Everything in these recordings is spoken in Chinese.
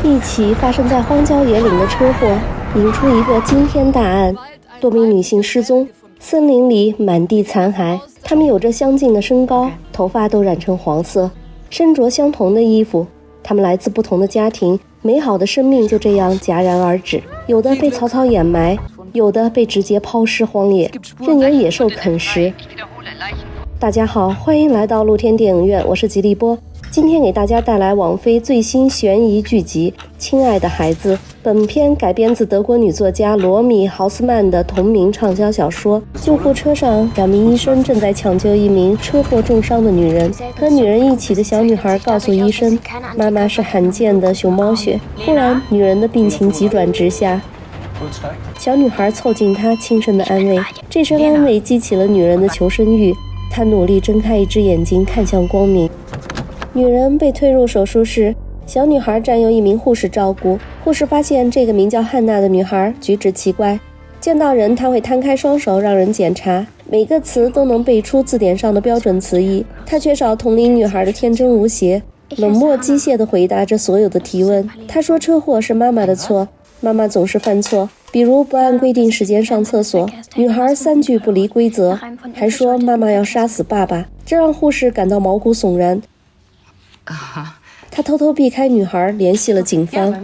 一起发生在荒郊野岭的车祸引出一个惊天大案，多名女性失踪，森林里满地残骸，她们有着相近的身高，头发都染成黄色，身着相同的衣服，她们来自不同的家庭，美好的生命就这样戛然而止，有的被草草掩埋，有的被直接抛尸荒野，任由野兽啃食。大家好，欢迎来到露天电影院，我是吉利波。今天给大家带来网飞最新悬疑剧集《亲爱的孩子》。本片改编自德国女作家罗米·豪斯曼的同名畅销小说。救护车上，2名医生正在抢救一名车祸重伤的女人。和女人一起的小女孩告诉医生，妈妈是罕见的熊猫血。忽然，女人的病情急转直下。小女孩凑近她，轻声的安慰。这声安慰激起了女人的求生欲，她努力睁开一只眼睛，看向光明。女人被推入手术室，小女孩占由一名护士照顾。护士发现这个名叫汉娜的女孩举止奇怪，见到人她会摊开双手让人检查，每个词都能背出字典上的标准词义。她缺少同龄女孩的天真无邪，冷漠机械地回答着所有的提问。她说车祸是妈妈的错，妈妈总是犯错，比如不按规定时间上厕所。女孩3句不离规则，还说妈妈要杀死爸爸，这让护士感到毛骨悚然。他偷偷避开女孩，联系了警方。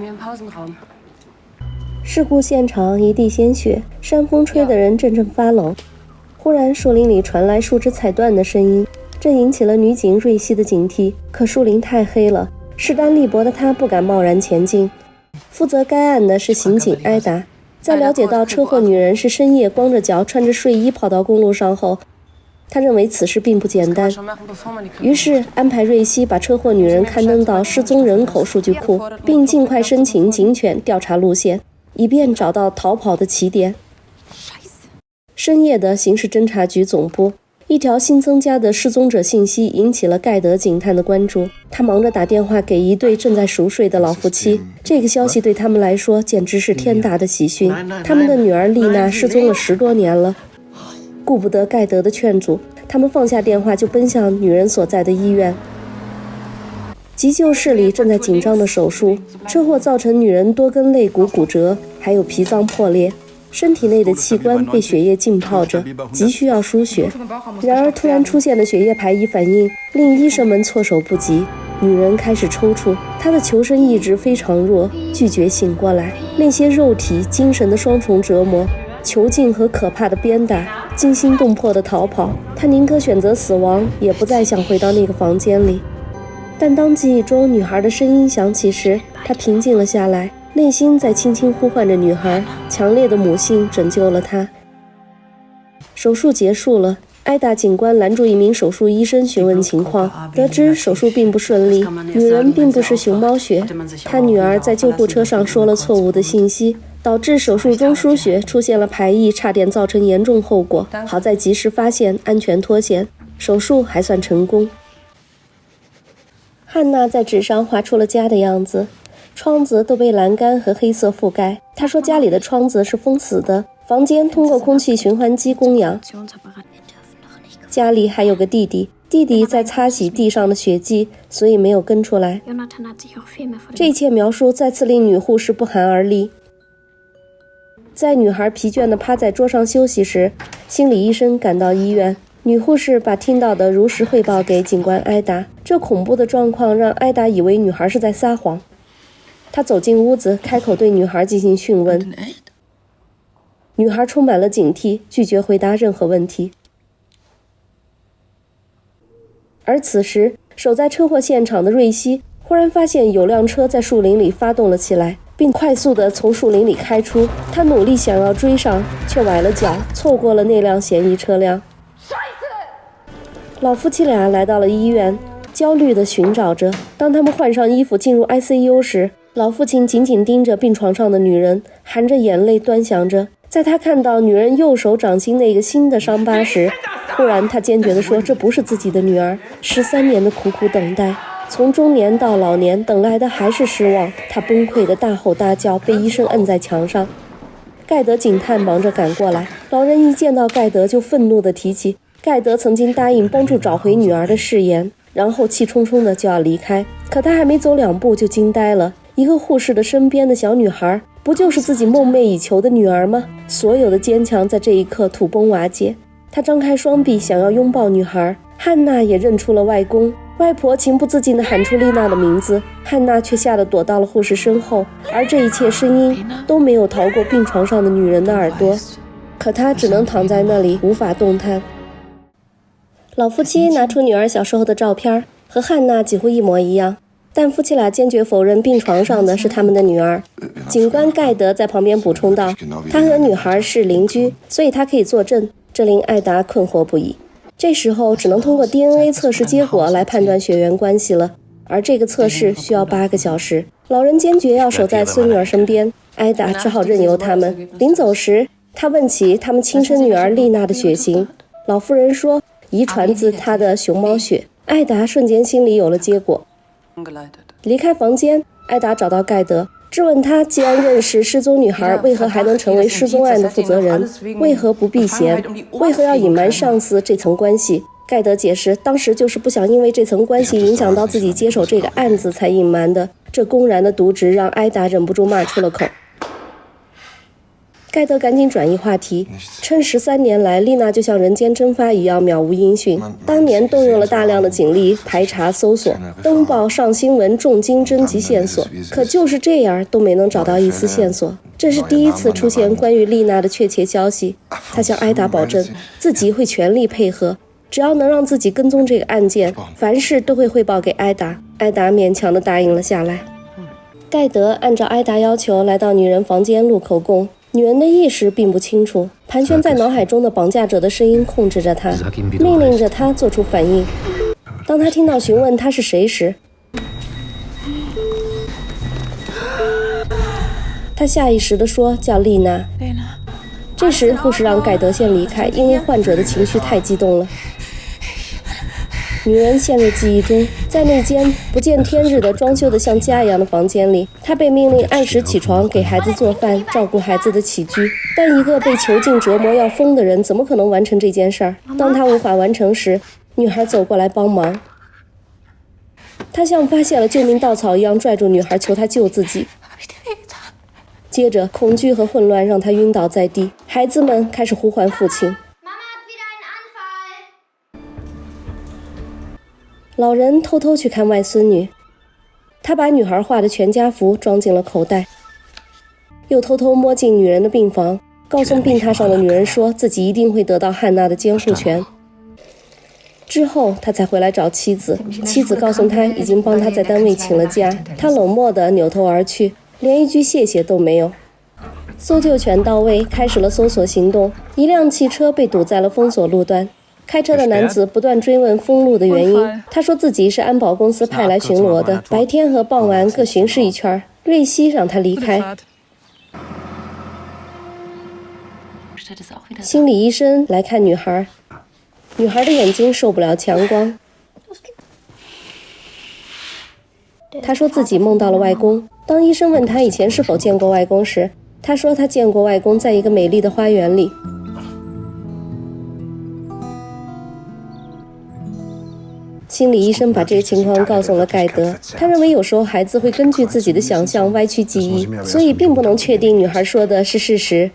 事故现场一地鲜血，山风吹得人阵阵发冷。忽然树林里传来树枝踩断的声音，这引起了女警瑞希的警惕。可树林太黑了，势单力薄的她不敢贸然前进。负责该案的是刑警埃达，在了解到车祸女人是深夜光着脚穿着睡衣跑到公路上后，他认为此事并不简单，于是安排瑞希把车祸女人刊登到失踪人口数据库，并尽快申请警犬调查路线，以便找到逃跑的起点。深夜的刑事侦查局总部，一条新增加的失踪者信息引起了盖德警探的关注。他忙着打电话给一对正在熟睡的老夫妻，这个消息对他们来说简直是天大的喜讯。他们的女儿丽娜失踪了10多年了。顾不得盖德的劝阻，他们放下电话就奔向女人所在的医院。急救室里正在紧张的手术，车祸造成女人多根肋骨骨折，还有脾脏破裂，身体内的器官被血液浸泡着，急需要输血。然而突然出现的血液排异反应令医生们措手不及，女人开始抽搐，她的求生意志非常弱，拒绝醒过来。那些肉体精神的双重折磨，囚禁和可怕的鞭打，惊心动魄的逃跑，他宁可选择死亡，也不再想回到那个房间里。但当记忆中女孩的声音响起时，他平静了下来，内心在轻轻呼唤着女孩，强烈的母性拯救了她。手术结束了，埃达警官拦住一名手术医生询问情况，得知手术并不顺利，女人并不是熊猫血，他女儿在救护车上说了错误的信息，导致手术中输血出现了排异，差点造成严重后果，好在及时发现，安全脱险，手术还算成功。汉娜在纸上画出了家的样子，窗子都被栏杆和黑色覆盖。她说家里的窗子是封死的，房间通过空气循环机供氧。家里还有个弟弟，弟弟在擦洗地上的血迹，所以没有跟出来。这一切描述再次令女护士不寒而栗。在女孩疲倦地趴在桌上休息时，心理医生赶到医院，女护士把听到的如实汇报给警官埃达。这恐怖的状况让埃达以为女孩是在撒谎。他走进屋子，开口对女孩进行讯问。女孩充满了警惕，拒绝回答任何问题。而此时，守在车祸现场的瑞希忽然发现有辆车在树林里发动了起来，并快速地从树林里开出。他努力想要追上，却崴了脚，错过了那辆嫌疑车辆。老夫妻俩来到了医院，焦虑地寻找着。当他们换上衣服进入 ICU 时，老父亲紧紧盯着病床上的女人，含着眼泪端详着。在他看到女人右手掌心那个新的伤疤时，忽然他坚决地说，这不是自己的女儿。13年的苦苦等待，从中年到老年，等来的还是失望。他崩溃的大吼大叫，被医生摁在墙上。盖德警探忙着赶过来，老人一见到盖德就愤怒地提起盖德曾经答应帮助找回女儿的誓言，然后气冲冲的就要离开。可他还没走2步就惊呆了，一个护士的身边的小女孩，不就是自己梦寐以求的女儿吗？所有的坚强在这一刻土崩瓦解。她张开双臂想要拥抱女孩，汉娜也认出了外公。外婆情不自禁地喊出丽娜的名字，汉娜却吓得躲到了护士身后，而这一切声音都没有逃过病床上的女人的耳朵。可她只能躺在那里无法动弹。老夫妻拿出女儿小时候的照片，和汉娜几乎一模一样，但夫妻俩坚决否认病床上的是他们的女儿。警官盖德在旁边补充道，他和女孩是邻居，所以他可以作证，这令艾达困惑不已。这时候只能通过 DNA 测试结果来判断血缘关系了，而这个测试需要8个小时。老人坚决要守在孙女儿身边，艾达只好任由他们。临走时，他问起他们亲生女儿丽娜的血型，老妇人说遗传自她的熊猫血。艾达瞬间心里有了结果。离开房间，艾达找到盖德，质问他既然认识失踪女孩，为何还能成为失踪案的负责人？为何不避嫌？为何要隐瞒上司这层关系？盖德解释，当时就是不想因为这层关系影响到自己接手这个案子才隐瞒的。这公然的渎职让艾达忍不住骂出了口。盖德赶紧转移话题，称13年来丽娜就像人间蒸发一样渺无音讯，当年动用了大量的警力排查搜索，登报上新闻，重金征集线索，可就是这样都没能找到一丝线索。这是第一次出现关于丽娜的确切消息。他向艾达保证自己会全力配合，只要能让自己跟踪这个案件，凡事都会汇报给艾达。艾达勉强地答应了下来。盖德按照艾达要求来到女人房间录口供。女人的意识并不清楚，盘旋在脑海中的绑架者的声音控制着她，命令着她做出反应。当她听到询问她是谁时，她下意识地说叫丽娜。这时护士让盖德先离开，因为患者的情绪太激动了。女人陷入记忆中，在那间不见天日的装修的像家一样的房间里，她被命令按时起床，给孩子做饭，照顾孩子的起居。但一个被囚禁折磨要疯的人怎么可能完成这件事儿？当他无法完成时，女孩走过来帮忙。她像发现了救命稻草一样拽住女孩，求她救自己。接着恐惧和混乱让她晕倒在地，孩子们开始呼唤父亲。老人偷偷去看外孙女，他把女孩画的全家福装进了口袋，又偷偷摸进女人的病房，告诉病榻上的女人说自己一定会得到汉娜的监护权。之后他才回来找妻子，妻子告诉他已经帮他在单位请了假，他冷漠地扭头而去，连一句谢谢都没有。搜救犬到位，开始了搜索行动。一辆汽车被堵在了封锁路段，开车的男子不断追问封路的原因，他说自己是安保公司派来巡逻的，白天和傍晚各巡视一圈，瑞希让他离开。心理医生来看女孩，女孩的眼睛受不了强光。她说自己梦到了外公。当医生问她以前是否见过外公时，她说她见过外公在一个美丽的花园里。心理医生把这个情况告诉了盖德，他认为有时候孩子会根据自己的想象歪曲记忆，所以并不能确定女孩说的是事实。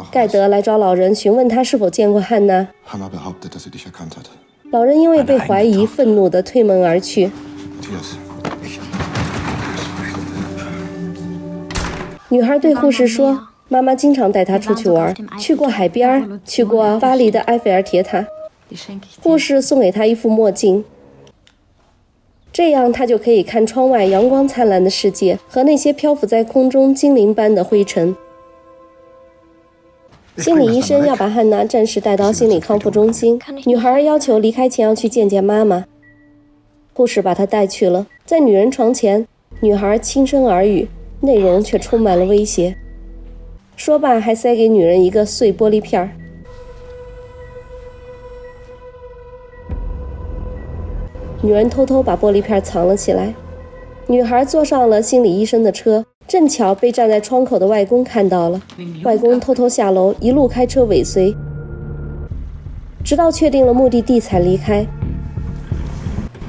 盖德来找老人询问他是否见过汉娜，老人因为被怀疑愤怒地推门而去。女孩对护士说，妈妈经常带她出去玩，去过海边，去过巴黎的埃菲尔铁塔。护士送给她一副墨镜，这样她就可以看窗外阳光灿烂的世界和那些漂浮在空中精灵般的灰尘。心理医生要把汉娜暂时带到心理康复中心，女孩要求离开前要去见见妈妈。护士把她带去了，在女人床前，女孩轻声耳语，内容却充满了威胁。说罢还塞给女人一个碎玻璃片。女人偷偷把玻璃片藏了起来。女孩坐上了心理医生的车，正巧被站在窗口的外公看到了。外公偷偷下楼，一路开车尾随，直到确定了目的地才离开。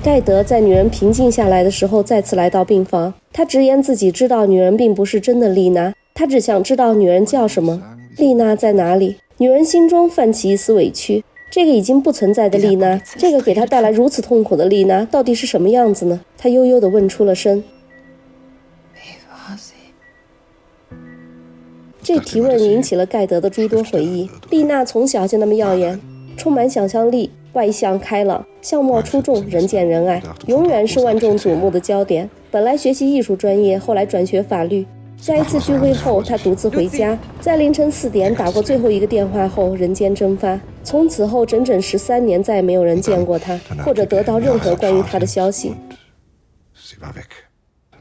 盖德在女人平静下来的时候再次来到病房，他直言自己知道女人并不是真的丽娜，他只想知道女人叫什么，丽娜在哪里。女人心中泛起一丝委屈，这个已经不存在的丽娜，这个给她带来如此痛苦的丽娜到底是什么样子呢？她悠悠地问出了声。这提问引起了盖德的诸多回忆。丽娜从小就那么耀眼，充满想象力，外向开朗，相貌出众，人见人爱，永远是万众瞩目的焦点。本来学习艺术专业，后来转学法律。在一次聚会后，他独自回家，在凌晨4点打过最后一个电话后，人间蒸发。从此后整整13年，再也没有人见过他，或者得到任何关于他的消息。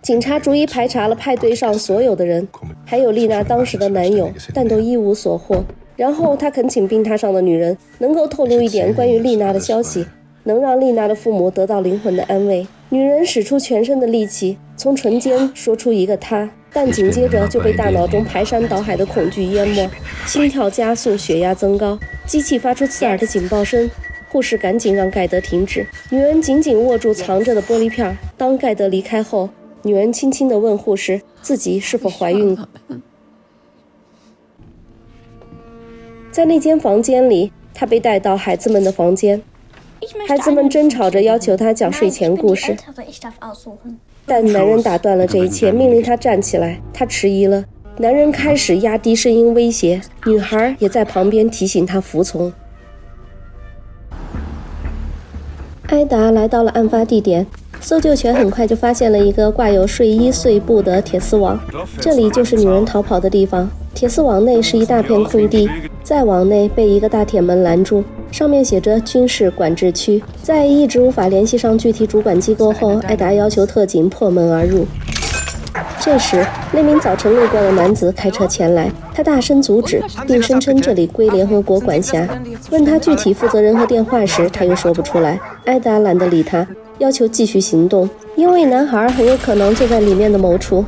警察逐一排查了派对上所有的人，还有丽娜当时的男友，但都一无所获。然后他恳请病榻上的女人能够透露一点关于丽娜的消息，能让丽娜的父母得到灵魂的安慰。女人使出全身的力气，从唇间说出一个他，但紧接着就被大脑中排山倒海的恐惧淹没，心跳加速，血压增高，机器发出刺耳的警报声。护士赶紧让盖德停止，女人紧紧握住藏着的玻璃片。当盖德离开后，女人轻轻地问护士自己是否怀孕。在那间房间里，她被带到孩子们的房间，孩子们争吵着要求她讲睡前故事，但男人打断了这一切，命令她站起来。她迟疑了，男人开始压低声音威胁，女孩也在旁边提醒她服从。埃达来到了案发地点，搜救犬很快就发现了一个挂有睡衣碎布的铁丝网，这里就是女人逃跑的地方。铁丝网内是一大片空地，再往内被一个大铁门拦住，上面写着军事管制区。在一直无法联系上具体主管机构后，埃达要求特警破门而入。这时，那名早晨路过的男子开车前来，他大声阻止，并声称这里归联合国管辖。问他具体负责人和电话时，他又说不出来。埃达懒得理他，要求继续行动，因为男孩很有可能就在里面的某处。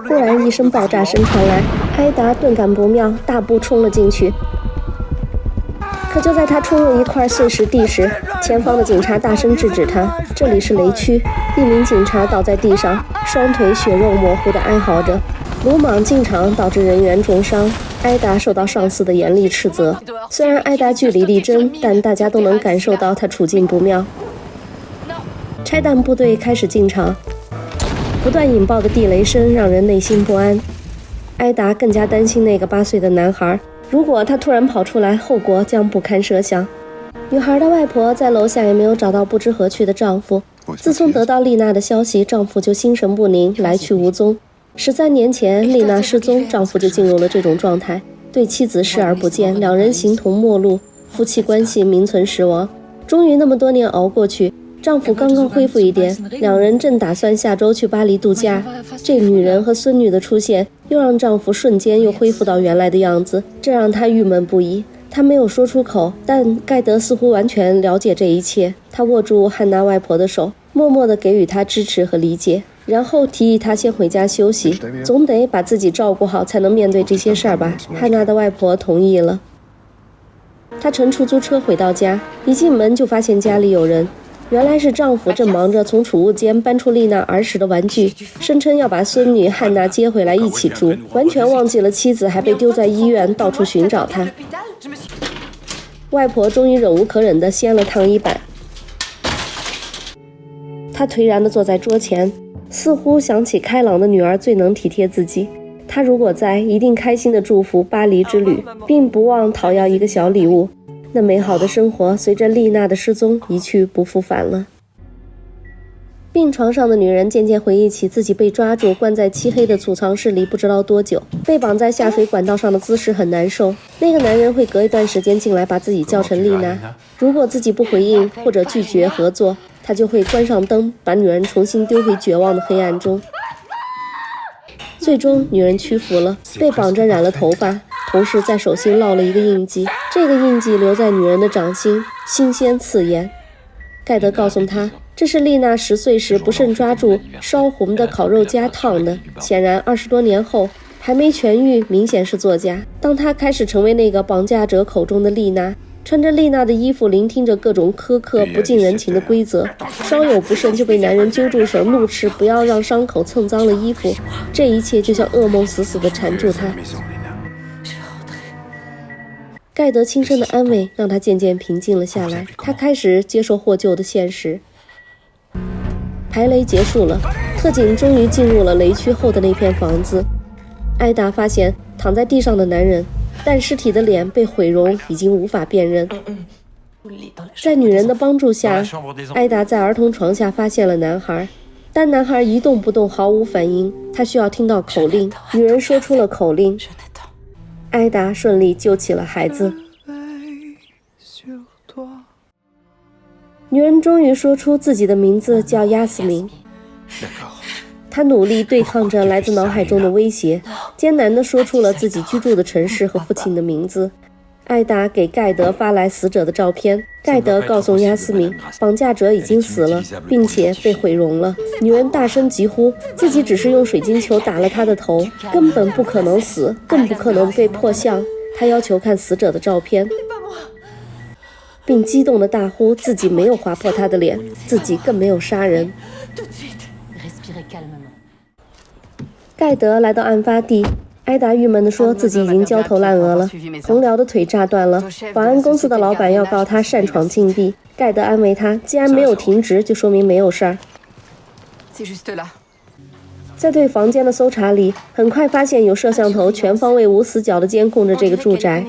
忽然一声爆炸声传来，埃达顿感不妙，大步冲了进去。可就在他冲入一块碎石地时，前方的警察大声制止他，这里是雷区。一名警察倒在地上，双腿血肉模糊地哀嚎着。鲁莽进场导致人员重伤，埃达受到上司的严厉斥责。虽然埃达据理力争，但大家都能感受到他处境不妙。拆弹部队开始进场，不断引爆的地雷声让人内心不安。埃达更加担心那个8岁的男孩，如果他突然跑出来，后果将不堪设想。女孩的外婆在楼下也没有找到不知何去的丈夫。自从得到丽娜的消息，丈夫就心神不宁，来去无踪。13年前，丽娜失踪，丈夫就进入了这种状态，对妻子视而不见，两人形同陌路，夫妻关系名存实亡。终于那么多年熬过去，丈夫刚刚恢复一点，两人正打算下周去巴黎度假。这女人和孙女的出现，又让丈夫瞬间又恢复到原来的样子，这让他郁闷不已。他没有说出口，但盖德似乎完全了解这一切。他握住汉娜外婆的手，默默地给予她支持和理解，然后提议她先回家休息，总得把自己照顾好才能面对这些事儿吧。汉娜的外婆同意了。她乘出租车回到家，一进门就发现家里有人。原来是丈夫正忙着从储物间搬出丽娜儿时的玩具，声称要把孙女汉娜接回来一起住，完全忘记了妻子还被丢在医院，到处寻找她。外婆终于忍无可忍地掀了烫衣板，她颓然地坐在桌前，似乎想起开朗的女儿最能体贴自己。她如果在，一定开心地祝福巴黎之旅，并不忘讨要一个小礼物。那美好的生活随着丽娜的失踪一去不复返了。病床上的女人渐渐回忆起自己被抓住关在漆黑的储藏室里不知道多久，被绑在下水管道上的姿势很难受。那个男人会隔一段时间进来把自己叫成丽娜，如果自己不回应或者拒绝合作，他就会关上灯，把女人重新丢回绝望的黑暗中。最终女人屈服了，被绑着染了头发，同时在手心烙了一个印记，这个印记留在女人的掌心，新鲜刺眼。盖德告诉她，这是丽娜10岁时不慎抓住烧红的烤肉夹烫的，显然20多年后还没痊愈，明显是作假。当她开始成为那个绑架者口中的丽娜，穿着丽娜的衣服，聆听着各种苛刻不近人情的规则，稍有不慎就被男人揪住手，怒斥不要让伤口蹭脏了衣服。这一切就像噩梦死死地缠住他。盖德轻声的安慰让他渐渐平静了下来，他开始接受获救的现实。排雷结束了，特警终于进入了雷区后的那片房子。艾达发现躺在地上的男人，但尸体的脸被毁容，已经无法辨认。在女人的帮助下，艾达在儿童床下发现了男孩，但男孩一动不动，毫无反应。他需要听到口令，女人说出了口令，艾达顺利救起了孩子。女人终于说出自己的名字，叫亚斯明。她努力对抗着来自脑海中的威胁，艰难地说出了自己居住的城市和父亲的名字。艾达给盖德发来死者的照片，盖德告诉亚斯明，绑架者已经死了，并且被毁容了。女人大声疾呼，自己只是用水晶球打了他的头，根本不可能死，更不可能被迫相。她要求看死者的照片，并激动地大呼自己没有划破他的脸，自己更没有杀人。盖德来到案发地，艾达郁闷地说自己已经焦头烂额了，同僚的腿炸断了，保安公司的老板要告他擅闯禁地。盖德安慰他，既然没有停职，就说明没有事儿。在对房间的搜查里，很快发现有摄像头全方位无死角地监控着这个住宅。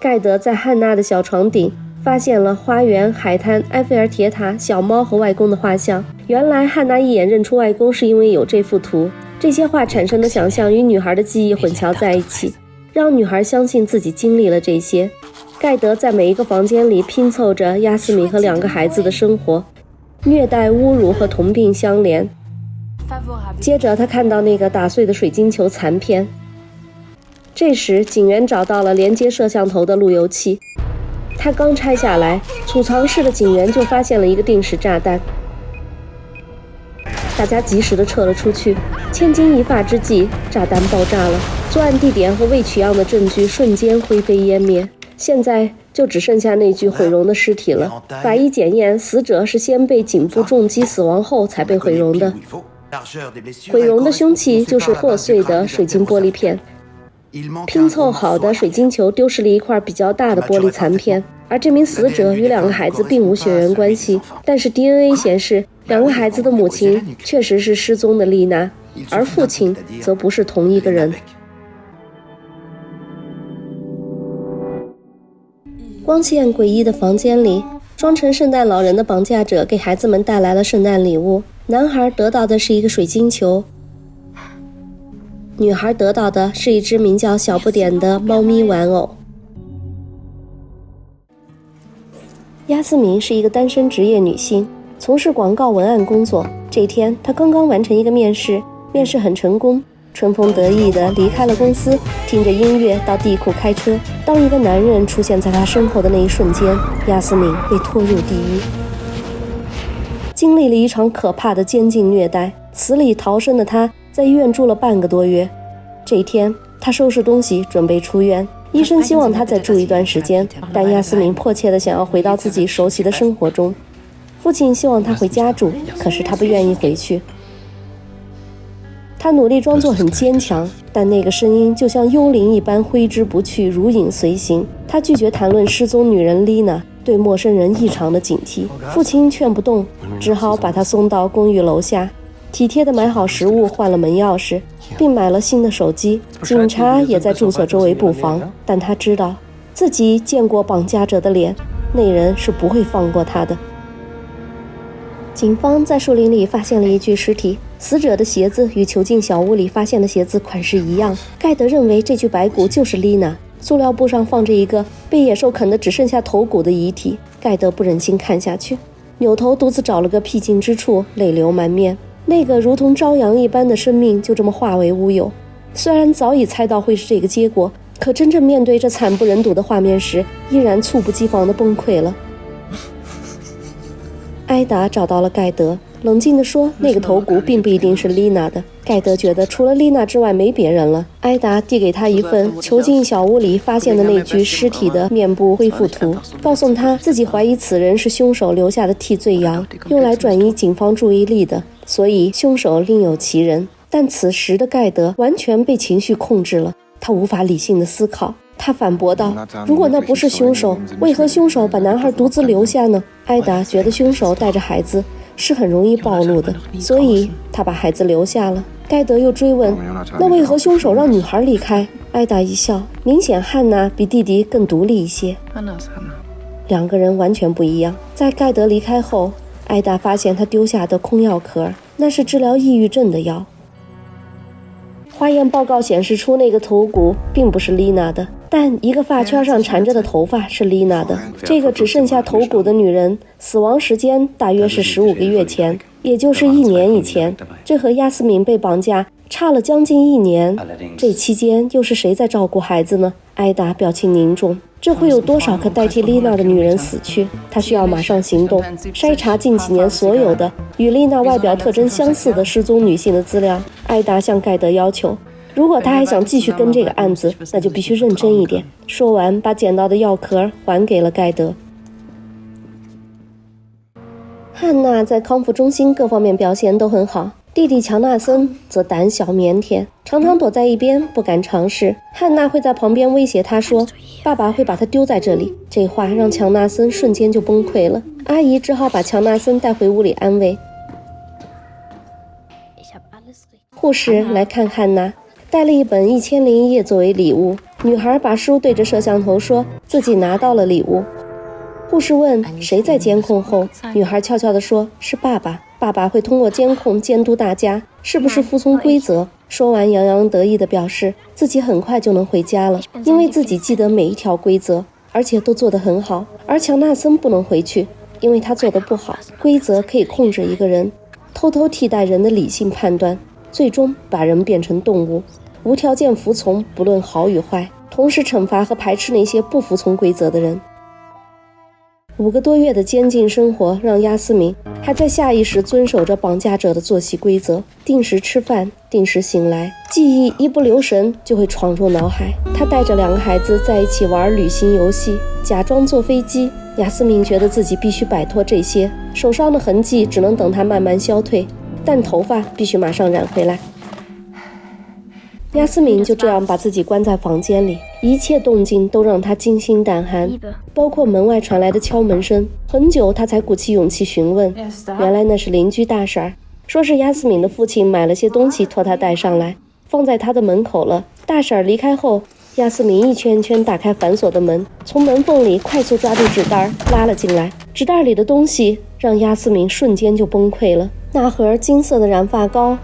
盖德在汉娜的小床顶发现了花园、海滩、埃菲尔铁塔、小猫和外公的画像。原来汉娜一眼认出外公是因为有这幅图，这些画产生的想象与女孩的记忆混淆在一起，让女孩相信自己经历了这些。盖德在每一个房间里拼凑着亚斯敏和2个孩子的生活，虐待、侮辱和同病相怜。接着他看到那个打碎的水晶球残片，这时警员找到了连接摄像头的路由器，他刚拆下来，储藏室的警员就发现了一个定时炸弹。大家及时地撤了出去，千钧一发之际，炸弹爆炸了，作案地点和未取样的证据瞬间灰飞烟灭。现在就只剩下那具毁容的尸体了。法医检验，死者是先被颈部重击死亡后才被毁容的。毁容的凶器就是破碎的水晶玻璃片，拼凑好的水晶球丢失了一块比较大的玻璃残片。而这名死者与2个孩子并无血缘关系，但是 DNA 显示2个孩子的母亲确实是失踪的丽娜，而父亲则不是同一个人。光线诡异的房间里，装成圣诞老人的绑架者给孩子们带来了圣诞礼物。男孩得到的是一个水晶球，女孩得到的是一只名叫小不点的猫咪玩偶。亚斯敏是一个单身职业女性，从事广告文案工作。这天，她刚刚完成一个面试，面试很成功，春风得意地离开了公司，听着音乐到地库开车。当一个男人出现在她身后的那一瞬间，亚斯敏被拖入地狱，经历了一场可怕的监禁虐待。死里逃生的她在医院住了半个多月。这一天，她收拾东西准备出院，医生希望她再住一段时间，但亚斯敏迫切地想要回到自己熟悉的生活中。父亲希望她回家住，可是她不愿意回去。她努力装作很坚强，但那个声音就像幽灵一般挥之不去，如影随形。她拒绝谈论失踪女人丽娜，对陌生人异常的警惕。父亲劝不动，只好把她送到公寓楼下，体贴地买好食物，换了门钥匙，并买了新的手机。警察也在住所周围布防，但他知道自己见过绑架者的脸，那人是不会放过他的。警方在树林里发现了一具尸体，死者的鞋子与囚禁小屋里发现的鞋子款式一样。盖德认为这具白骨就是丽娜。塑料布上放着一个被野兽啃得只剩下头骨的遗体，盖德不忍心看下去，扭头独自找了个僻静之处，泪流满面。那个如同朝阳一般的生命就这么化为乌有。虽然早已猜到会是这个结果，可真正面对这惨不忍睹的画面时，依然猝不及防地崩溃了。艾达找到了盖德，冷静地说，那个头骨并不一定是丽娜的。盖德觉得除了丽娜之外没别人了。埃达递给他一份囚禁小屋里发现的那具尸体的面部恢复图，告诉他自己怀疑此人是凶手留下的替罪羊，用来转移警方注意力的，所以凶手另有其人。但此时的盖德完全被情绪控制了，他无法理性的思考。他反驳道，如果那不是凶手，为何凶手把男孩独自留下呢？埃达觉得凶手带着孩子是很容易暴露的，所以他把孩子留下了。盖德又追问，那为何凶手让女孩离开？埃达一笑，明显汉娜比弟弟更独立一些。两个人完全不一样。在盖德离开后，埃达发现他丢下的空药壳，那是治疗抑郁症的药。化验报告显示出那个头骨并不是丽娜的，但一个发圈上缠着的头发是丽娜的。这个只剩下头骨的女人死亡时间大约是15个月前，也就是1年以前。这和亚斯敏被绑架差了将近1年，这期间又是谁在照顾孩子呢？埃达表情凝重，这会有多少个代替丽娜的女人死去？她需要马上行动，筛查近几年所有的与丽娜外表特征相似的失踪女性的资料。埃达向盖德要求，如果他还想继续跟这个案子，那就必须认真一点。说完，把捡到的药壳还给了盖德。汉娜在康复中心各方面表现都很好，弟弟乔纳森则胆小腼腆，常常躲在一边，不敢尝试。汉娜会在旁边威胁他说，爸爸会把他丢在这里。这话让乔纳森瞬间就崩溃了，阿姨只好把乔纳森带回屋里安慰。护士来看汉娜，带了一本1001夜作为礼物。女孩把书对着摄像头说，自己拿到了礼物。护士问谁在监控后，女孩悄悄地说，是爸爸。爸爸会通过监控监督大家是不是服从规则。说完洋洋得意地表示自己很快就能回家了，因为自己记得每一条规则，而且都做得很好。而乔纳森不能回去，因为他做得不好。规则可以控制一个人，偷偷替代人的理性判断，最终把人变成动物，无条件服从，不论好与坏，同时惩罚和排斥那些不服从规则的人。5个多月的监禁生活让亚斯敏还在下意识遵守着绑架者的作息规则，定时吃饭，定时醒来，记忆一不留神就会闯入脑海。他带着2个孩子在一起玩旅行游戏，假装坐飞机。亚斯敏觉得自己必须摆脱这些，手上的痕迹只能等它慢慢消退，但头发必须马上染回来。亚斯敏就这样把自己关在房间里，一切动静都让她惊心胆寒，包括门外传来的敲门声。很久她才鼓起勇气询问，原来那是邻居大婶儿，说是亚斯敏的父亲买了些东西托她带上来，放在她的门口了。大婶儿离开后，亚斯敏一圈一圈打开反锁的门，从门缝里快速抓住纸袋拉了进来。纸袋里的东西让亚斯敏瞬间就崩溃了，那盒金色的染发膏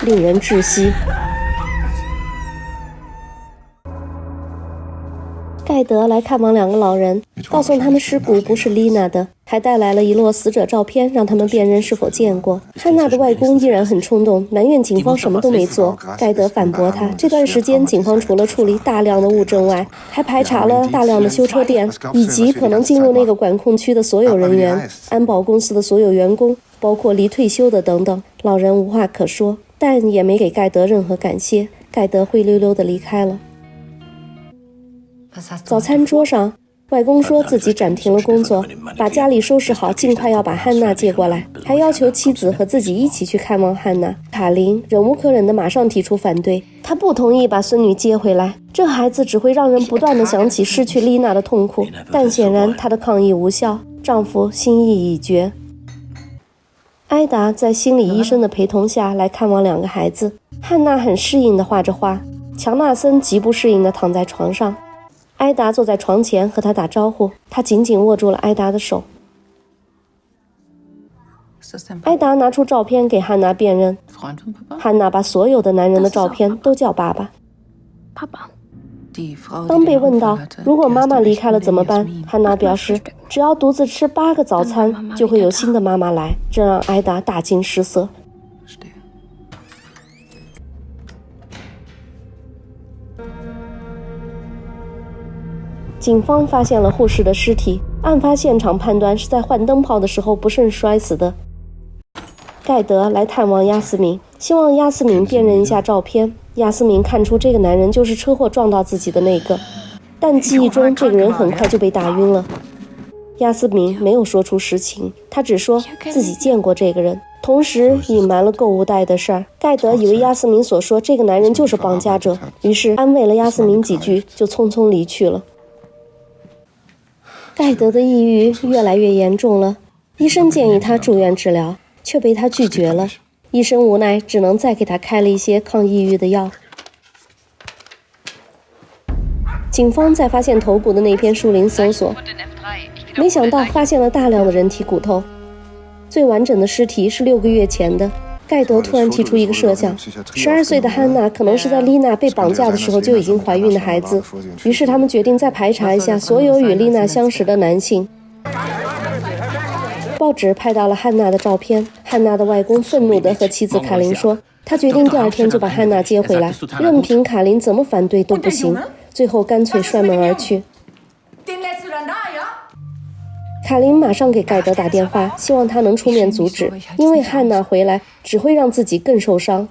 令人窒息。盖德来看望2个老人，告诉他们尸骨不是丽娜的，还带来了一摞死者照片，让他们辨认是否见过。汉娜的外公依然很冲动，埋怨警方什么都没做。盖德反驳他，这段时间警方除了处理大量的物证外，还排查了大量的修车店，以及可能进入那个管控区的所有人员，安保公司的所有员工，包括离退休的等等。老人无话可说，但也没给盖德任何感谢。盖德灰溜溜地离开了。早餐桌上，外公说自己暂停了工作，把家里收拾好，尽快要把汉娜接过来，还要求妻子和自己一起去看望汉娜。卡琳忍无可忍地马上提出反对，她不同意把孙女接回来，这孩子只会让人不断地想起失去丽娜的痛苦。但显然她的抗议无效，丈夫心意已决。埃达在心理医生的陪同下来看望2个孩子，汉娜很适应地画着画，乔纳森极不适应地躺在床上。埃达坐在床前和他打招呼，他紧紧握住了埃达的手。埃达拿出照片给汉娜辨认，汉娜把所有的男人的照片都叫爸爸。当被问到如果妈妈离开了怎么办，汉娜表示只要独自吃8个早餐就会有新的妈妈来，这让埃达大惊失色。警方发现了护士的尸体，案发现场判断是在换灯泡的时候不慎摔死的。盖德来探望亚斯敏，希望亚斯敏辨认一下照片。亚斯敏看出这个男人就是车祸撞到自己的那个，但记忆中这个人很快就被打晕了。亚斯敏没有说出实情，他只说自己见过这个人，同时隐瞒了购物袋的事儿。盖德以为亚斯敏所说这个男人就是绑架者，于是安慰了亚斯敏几句，就匆匆离去了。盖德的抑郁越来越严重了，医生建议他住院治疗，却被他拒绝了。医生无奈，只能再给他开了一些抗抑郁的药。警方在发现头骨的那片树林搜索，没想到发现了大量的人体骨头，最完整的尸体是6个月前的。盖德突然提出一个设想，12岁的汉娜可能是在丽娜被绑架的时候就已经怀孕的孩子，于是他们决定再排查一下所有与丽娜相识的男性。报纸拍到了汉娜的照片，汉娜的外公愤怒地和妻子卡琳说，他决定第2天就把汉娜接回来，任凭卡琳怎么反对都不行，最后干脆摔门而去。卡琳马上给盖德打电话，希望他能出面阻止，因为汉娜回来只会让自己更受伤。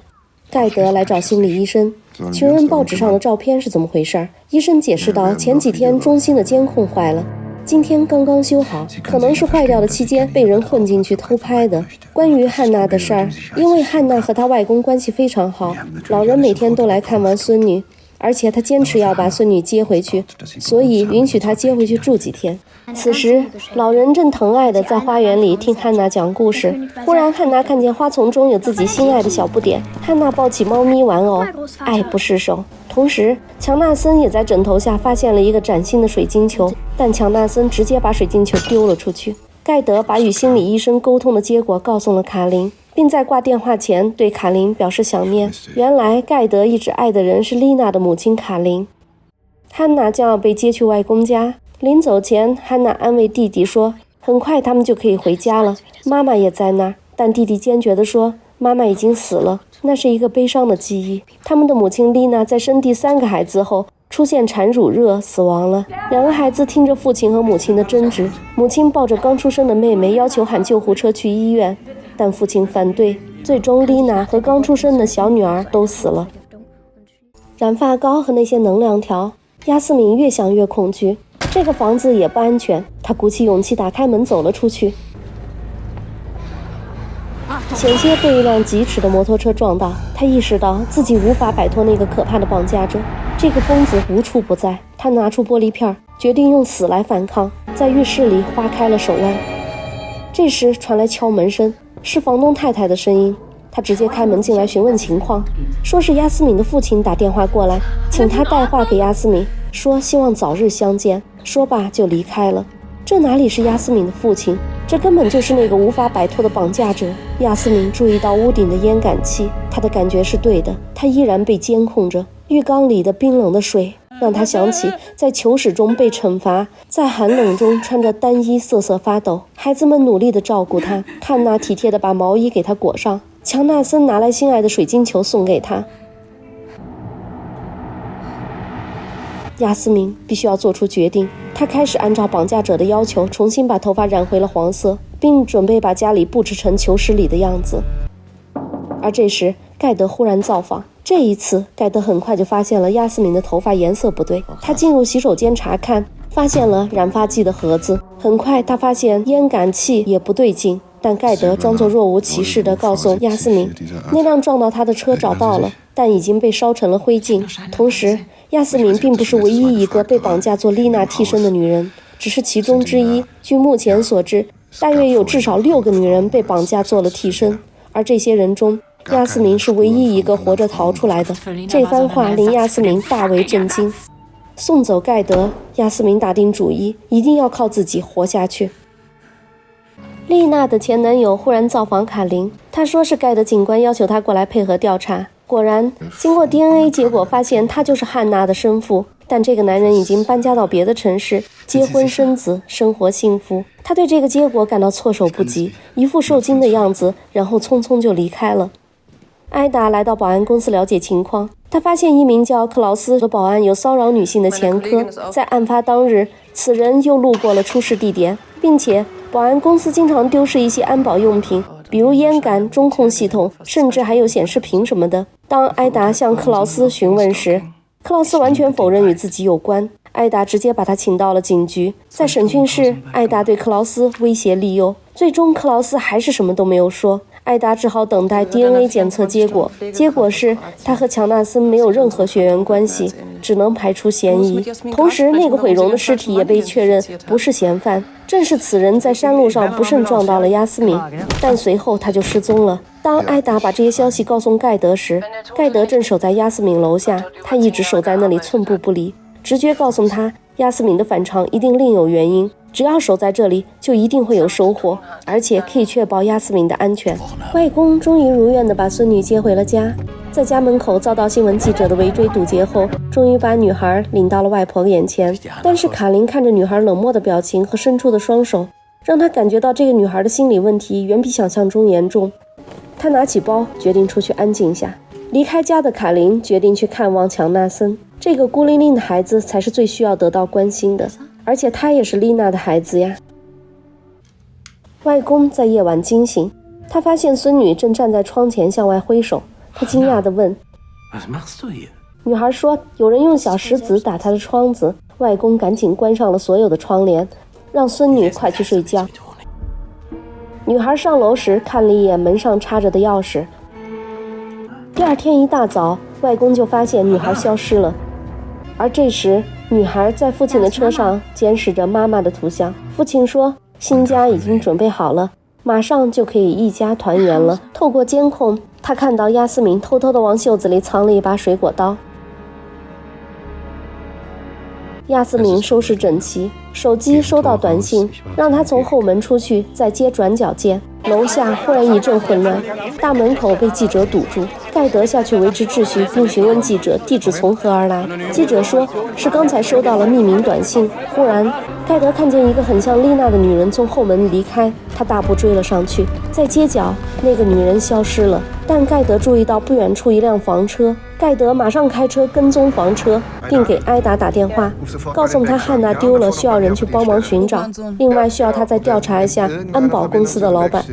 盖德来找心理医生，询问报纸上的照片是怎么回事。医生解释道，前几天中心的监控坏了，今天刚刚修好，可能是坏掉的期间被人混进去偷拍的。关于汉娜的事儿，因为汉娜和她外公关系非常好，老人每天都来看望孙女，而且他坚持要把孙女接回去，所以允许他接回去住几天。此时老人正疼爱地在花园里听汉娜讲故事，忽然汉娜看见花丛中有自己心爱的小不点，汉娜抱起猫咪玩偶，爱不释手。同时强纳森也在枕头下发现了一个崭新的水晶球，但强纳森直接把水晶球丢了出去。盖德把与心理医生沟通的结果告诉了卡琳，并在挂电话前对卡琳表示想念。原来盖德一直爱的人是丽娜的母亲卡琳。汉娜将要被接去外公家，临走前汉娜安慰弟弟说，很快他们就可以回家了，妈妈也在那儿。但弟弟坚决地说，妈妈已经死了，那是一个悲伤的记忆。他们的母亲丽娜在生第3个孩子后出现产乳热死亡了。2个孩子听着父亲和母亲的争执，母亲抱着刚出生的妹妹要求喊救护车去医院，但父亲反对，最终丽娜和刚出生的小女儿都死了。染发膏和那些能量条，亚斯敏越想越恐惧，这个房子也不安全。她鼓起勇气打开门走了出去，险些被一辆疾驰的摩托车撞到。她意识到自己无法摆脱那个可怕的绑架者，这个疯子无处不在。她拿出玻璃片，决定用死来反抗，在浴室里划开了手腕。这时传来敲门声，是房东太太的声音。他直接开门进来询问情况，说是亚斯敏的父亲打电话过来，请他带话给亚斯敏，说希望早日相见。说罢就离开了。这哪里是亚斯敏的父亲，这根本就是那个无法摆脱的绑架者。亚斯敏注意到屋顶的烟感器，他的感觉是对的，他依然被监控着。浴缸里的冰冷的水让他想起在囚室中被惩罚，在寒冷中穿着单衣瑟瑟发抖。孩子们努力地照顾他，汉娜体贴地把毛衣给他裹上，强纳森拿来心爱的水晶球送给他。亚斯敏必须要做出决定，他开始按照绑架者的要求重新把头发染回了黄色，并准备把家里布置成囚室里的样子。而这时盖德忽然造访，这一次盖德很快就发现了亚斯敏的头发颜色不对，他进入洗手间查看，发现了染发剂的盒子。很快他发现烟感器也不对劲，但盖德装作若无其事地告诉亚斯敏，那辆撞到他的车找到了，但已经被烧成了灰烬。同时亚斯敏并不是唯一一个被绑架做丽娜替身的女人，只是其中之一。据目前所知，大约有至少6个女人被绑架做了替身，而这些人中亚斯敏是唯一一个活着逃出来的。这番话令亚斯敏大为震惊。送走盖德，亚斯敏打定主意，一定要靠自己活下去。丽娜的前男友忽然造访卡琳，他说是盖德警官要求他过来配合调查。果然，经过 DNA 结果发现他就是汉娜的生父，但这个男人已经搬家到别的城市，结婚生子，生活幸福。他对这个结果感到措手不及，一副受惊的样子，然后匆匆就离开了。艾达来到保安公司了解情况，他发现一名叫克劳斯的保安有骚扰女性的前科，在案发当日，此人又路过了出事地点，并且保安公司经常丢失一些安保用品，比如烟感、中控系统，甚至还有显示屏什么的。当艾达向克劳斯询问时，克劳斯完全否认与自己有关。艾达直接把他请到了警局。在审讯室，艾达对克劳斯威胁利诱，最终克劳斯还是什么都没有说。艾达只好等待 DNA 检测结果，结果是他和乔纳森没有任何血缘关系，只能排除嫌疑。同时，那个毁容的尸体也被确认不是嫌犯，正是此人在山路上不慎撞到了亚斯敏，但随后他就失踪了。当艾达把这些消息告诉盖德时，盖德正守在亚斯敏楼下，他一直守在那里寸步不离。直觉告诉他，亚斯敏的反常一定另有原因，只要守在这里，就一定会有收获，而且可以确保亚斯敏的安全。外公终于如愿地把孙女接回了家，在家门口遭到新闻记者的围追堵截后，终于把女孩领到了外婆眼前。但是卡琳看着女孩冷漠的表情和伸出的双手，让她感觉到这个女孩的心理问题远比想象中严重。她拿起包，决定出去安静下。离开家的卡琳决定去看望强纳森，这个孤零零的孩子才是最需要得到关心的，而且他也是丽娜的孩子呀。外公在夜晚惊醒，他发现孙女正站在窗前向外挥手，他惊讶地问：女孩说有人用小石子打她的窗子。外公赶紧关上了所有的窗帘，让孙女快去睡觉。女孩上楼时看了一眼门上插着的钥匙。第二天一大早，外公就发现女孩消失了，而这时女孩在父亲的车上监视着妈妈的图像。父亲说新家已经准备好了，马上就可以一家团圆了。透过监控，他看到亚斯敏偷偷地往袖子里藏了一把水果刀。亚斯敏收拾整齐，手机收到短信，让他从后门出去，再接转角键。楼下忽然一阵混乱，大门口被记者堵住。盖德下去维持秩序，并询问记者地址从何而来。记者说是刚才收到了匿名短信。忽然，盖德看见一个很像丽娜的女人从后门离开，他大步追了上去。在街角，那个女人消失了，但盖德注意到不远处一辆房车。盖德马上开车跟踪房车，并给艾达打电话，告诉他汉娜丢了，需要人去帮忙寻找，另外需要他再调查一下安保公司的老板。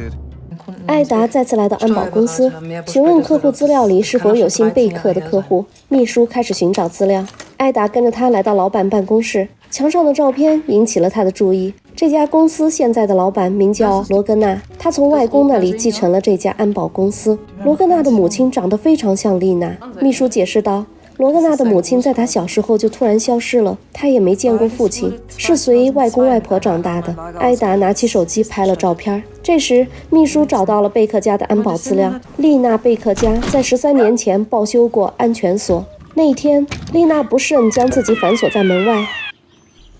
艾达再次来到安保公司，询问客户资料里是否有姓贝克的客户。秘书开始寻找资料，艾达跟着他来到老板办公室，墙上的照片引起了他的注意。这家公司现在的老板名叫罗格纳，他从外公那里继承了这家安保公司。罗格纳的母亲长得非常像丽娜。秘书解释道，罗格纳的母亲在他小时候就突然消失了，他也没见过父亲，是随外公外婆长大的。艾达拿起手机拍了照片。这时秘书找到了贝克家的安保资料，丽娜贝克家在13年前报修过安全锁。那一天丽娜不慎将自己反锁在门外，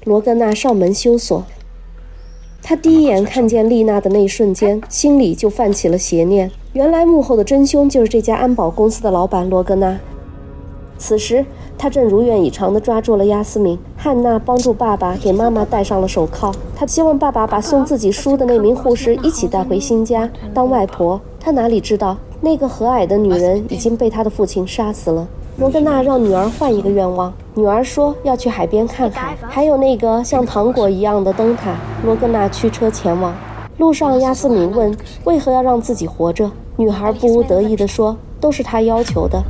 罗格纳上门修锁。他第一眼看见丽娜的那一瞬间，心里就泛起了邪念，原来幕后的真凶就是这家安保公司的老板罗格纳。此时他正如愿以偿地抓住了亚斯敏。汉娜帮助爸爸给妈妈戴上了手铐，他希望爸爸把送自己书的那名护士一起带回新家当外婆。他哪里知道那个和蔼的女人已经被他的父亲杀死了。罗格纳让女儿换一个愿望，女儿说要去海边看海，还有那个像糖果一样的灯塔。罗格纳驱车前往。路上亚斯敏问为何要让自己活着，女孩不无得意地说都是他要求的。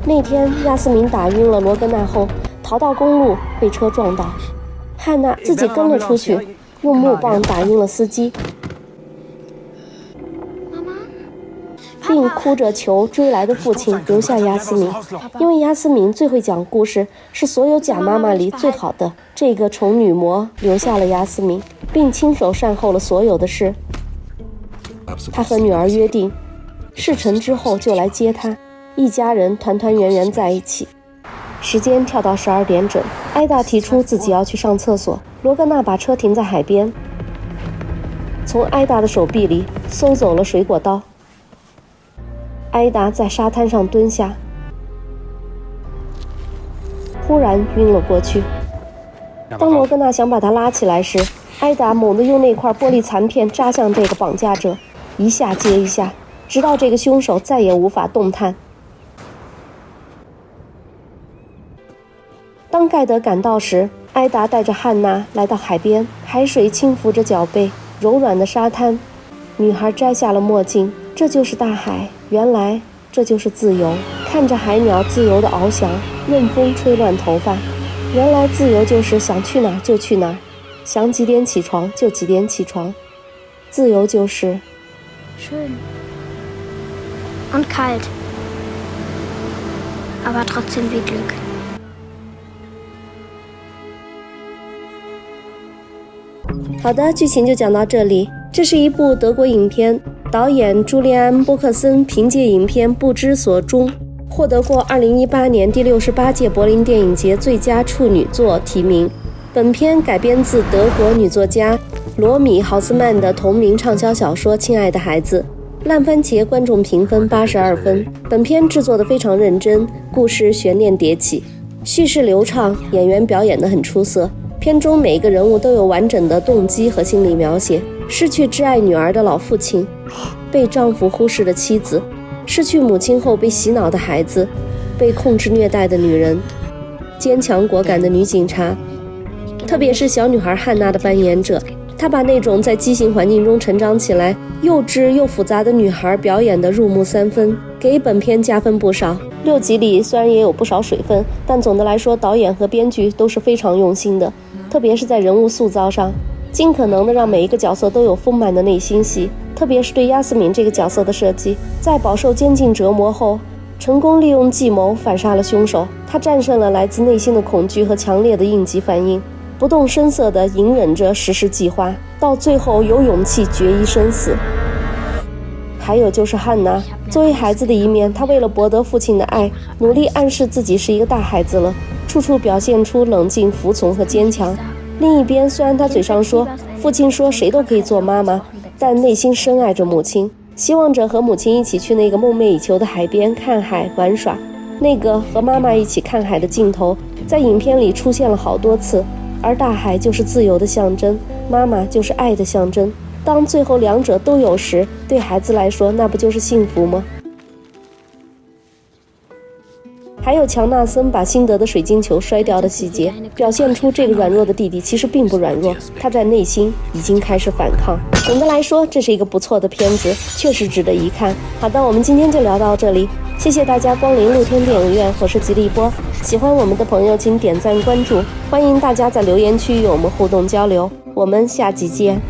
那天亚斯敏打晕了罗格纳后，逃到公路被车撞倒，汉娜自己跟了出去，用木棒打晕了司机，并哭着求追来的父亲留下亚斯敏，因为亚斯敏最会讲故事，是所有假妈妈里最好的。这个宠女魔留下了亚斯敏，并亲手善后了所有的事。他和女儿约定，事成之后就来接她，一家人团团圆圆在一起。时间跳到12点整，艾达提出自己要去上厕所，罗格纳把车停在海边，从艾达的手臂里搜走了水果刀。艾达在沙滩上蹲下，忽然晕了过去。当罗格纳想把他拉起来时，艾达猛地用那块玻璃残片扎向这个绑架者，一下接一下，直到这个凶手再也无法动弹。当盖德赶到时，埃达带着汉娜来到海边，海水轻拂着脚背，柔软的沙滩。女孩摘下了墨镜，这就是大海，原来这就是自由。看着海鸟自由地翱翔，任风吹乱头发，原来自由就是想去哪儿就去哪儿，想几点起床就几点起床。自由就是schön und kalt, aber trotzdem wie Glück。好的，剧情就讲到这里。这是一部德国影片，导演朱利安·波克森凭借影片《不知所终》获得过2018年第68届柏林电影节最佳处女作提名。本片改编自德国女作家罗米·豪斯曼的同名畅销小说《亲爱的孩子》。烂番茄观众评分82分。本片制作得非常认真，故事悬念迭起，叙事流畅，演员表演得很出色。片中每一个人物都有完整的动机和心理描写，失去挚爱女儿的老父亲，被丈夫忽视的妻子，失去母亲后被洗脑的孩子，被控制虐待的女人，坚强果敢的女警察，特别是小女孩汉娜的扮演者，她把那种在畸形环境中成长起来幼稚又复杂的女孩表演得入木三分，给本片加分不少。6集里虽然也有不少水分，但总的来说导演和编剧都是非常用心的，特别是在人物塑造上，尽可能的让每一个角色都有丰满的内心戏，特别是对亚斯敏这个角色的设计，在饱受监禁折磨后，成功利用计谋反杀了凶手。他战胜了来自内心的恐惧和强烈的应激反应，不动声色地隐忍着实施计划，到最后有勇气决一生死。还有就是汉娜，作为孩子的一面，她为了博得父亲的爱，努力暗示自己是一个大孩子了，处处表现出冷静、服从和坚强。另一边，虽然她嘴上说父亲说谁都可以做妈妈，但内心深爱着母亲，希望着和母亲一起去那个梦寐以求的海边看海玩耍。那个和妈妈一起看海的镜头在影片里出现了好多次，而大海就是自由的象征，妈妈就是爱的象征。当最后两者都有时，对孩子来说那不就是幸福吗？还有乔纳森把辛德的水晶球摔掉的细节，表现出这个软弱的弟弟其实并不软弱，他在内心已经开始反抗。总的来说，这是一个不错的片子，确实值得一看。好的，我们今天就聊到这里，谢谢大家光临露天电影院，我是吉利波。喜欢我们的朋友请点赞关注，欢迎大家在留言区与我们互动交流，我们下集见。